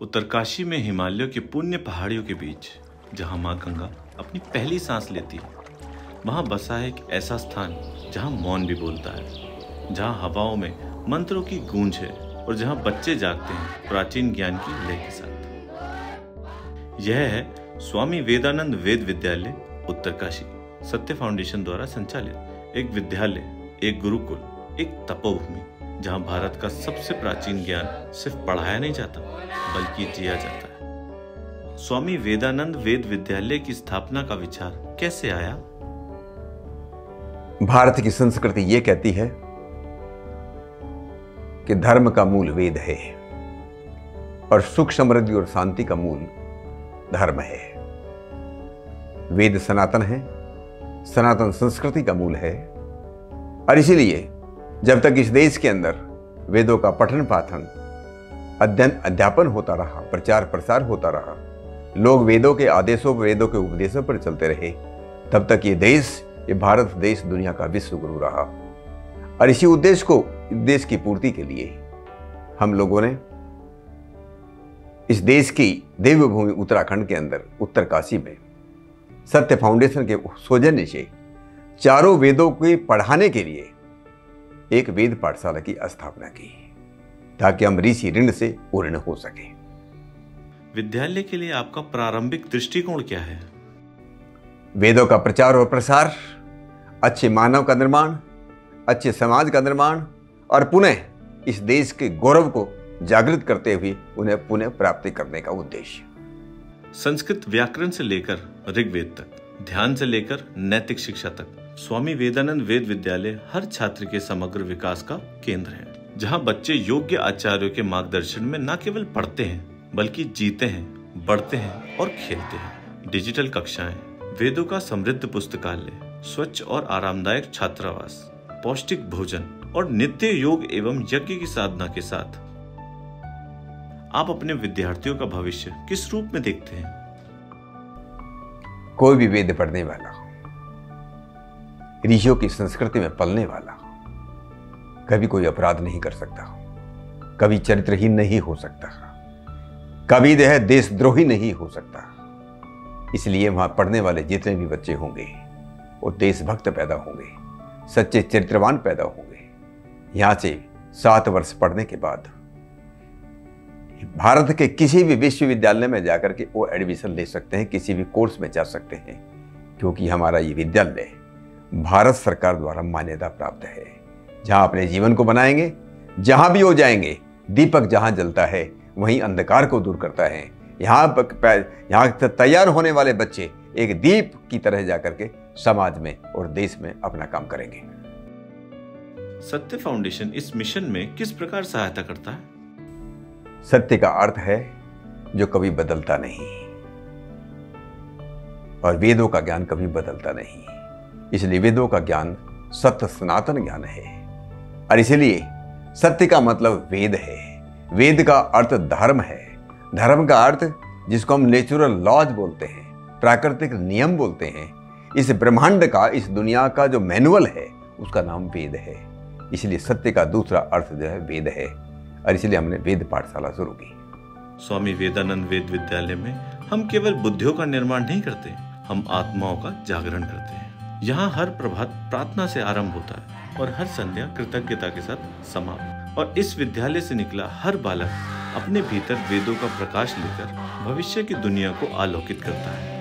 उत्तरकाशी में हिमालयों की पुण्य पहाड़ियों के बीच जहां मां गंगा अपनी पहली सांस लेती है, वहां बसा है एक ऐसा स्थान जहां मौन भी बोलता है, जहां हवाओं में मंत्रों की गूंज है और जहां बच्चे जागते हैं प्राचीन ज्ञान की लय के साथ। यह है स्वामी वेदानंद वेद विद्यालय उत्तरकाशी, सत्य फाउंडेशन द्वारा संचालित एक विद्यालय, एक गुरुकुल, एक तपोभूमि जहां भारत का सबसे प्राचीन ज्ञान सिर्फ पढ़ाया नहीं जाता बल्कि जिया जाता है। स्वामी वेदानंद वेद विद्यालय की स्थापना का विचार कैसे आया? भारत की संस्कृति ये कहती है कि धर्म का मूल वेद है और सुख समृद्धि और शांति का मूल धर्म है। वेद सनातन है, सनातन संस्कृति का मूल है और इसीलिए जब तक इस देश के अंदर वेदों का पठन पाठन, अध्ययन अध्यापन होता रहा, प्रचार प्रसार होता रहा, लोग वेदों के आदेशों, वेदों के उपदेशों पर चलते रहे, तब तक ये देश, ये भारत देश दुनिया का विश्व गुरु रहा। और इसी उद्देश्य को, देश की पूर्ति के लिए हम लोगों ने इस देश की देवभूमि उत्तराखंड के अंदर उत्तरकाशी में सत्य फाउंडेशन के सौजन्य से चारों वेदों को पढ़ाने के लिए एक वेद पाठशाला की स्थापना की, ताकि हम ऋषि ऋण से पूर्ण हो सके। विद्यालय के लिए आपका प्रारंभिक दृष्टिकोण क्या है? वेदों का प्रचार और प्रसार, अच्छे मानव का निर्माण, अच्छे समाज का निर्माण और पुनः इस देश के गौरव को जागृत करते हुए उन्हें पुनः प्राप्ति करने का उद्देश्य। संस्कृत व्याकरण से लेकर ऋग्वेद तक, ध्यान से लेकर नैतिक शिक्षा तक, स्वामी वेदानंद वेद विद्यालय हर छात्र के समग्र विकास का केंद्र है, जहां बच्चे योग्य आचार्यों के मार्गदर्शन में न केवल पढ़ते हैं बल्कि जीते हैं, बढ़ते हैं और खेलते हैं। डिजिटल कक्षाएं, वेदों का समृद्ध पुस्तकालय, स्वच्छ और आरामदायक छात्रावास, पौष्टिक भोजन और नित्य योग एवं यज्ञ की साधना के साथ आप अपने विद्यार्थियों का भविष्य किस रूप में देखते हैं? कोई भी वेद पढ़ने वाला, ऋषियों की संस्कृति में पलने वाला कभी कोई अपराध नहीं कर सकता, कभी चरित्रहीन नहीं हो सकता, कभी देशद्रोही नहीं हो सकता। इसलिए वहां पढ़ने वाले जितने भी बच्चे होंगे वो देशभक्त पैदा होंगे, सच्चे चरित्रवान पैदा होंगे। यहां से 7 वर्ष पढ़ने के बाद भारत के किसी भी विश्वविद्यालय में जाकर के वो एडमिशन ले सकते हैं, किसी भी कोर्स में जा सकते हैं, क्योंकि हमारा ये विद्यालय भारत सरकार द्वारा मान्यता प्राप्त है। जहां अपने जीवन को बनाएंगे, जहां भी हो जाएंगे, दीपक जहां जलता है वहीं अंधकार को दूर करता है। यहाँ तैयार होने वाले बच्चे एक दीप की तरह जाकर के समाज में और देश में अपना काम करेंगे। सत्य फाउंडेशन इस मिशन में किस प्रकार सहायता करता है? सत्य का अर्थ है जो कभी बदलता नहीं और वेदों का ज्ञान कभी बदलता नहीं। इसलिए वेदों का ज्ञान सत्य सनातन ज्ञान है और इसलिए सत्य का मतलब वेद है। वेद का अर्थ धर्म है। धर्म का अर्थ जिसको हम नेचुरल लॉज बोलते हैं, प्राकृतिक नियम बोलते हैं। इस ब्रह्मांड का, इस दुनिया का जो मैनुअल है उसका नाम वेद है। इसलिए सत्य का दूसरा अर्थ जो है वेद है और इसलिए हमने वेद पाठशाला शुरू की। स्वामी वेदानंद वेद विद्यालय में हम केवल बुद्धियों का निर्माण नहीं करते, हम आत्माओं का जागरण करते हैं। यहाँ हर प्रभात प्रार्थना से आरंभ होता है और हर संध्या कृतज्ञता के साथ समाप्त। और इस विद्यालय से निकला हर बालक अपने भीतर वेदों का प्रकाश लेकर भविष्य की दुनिया को आलोकित करता है।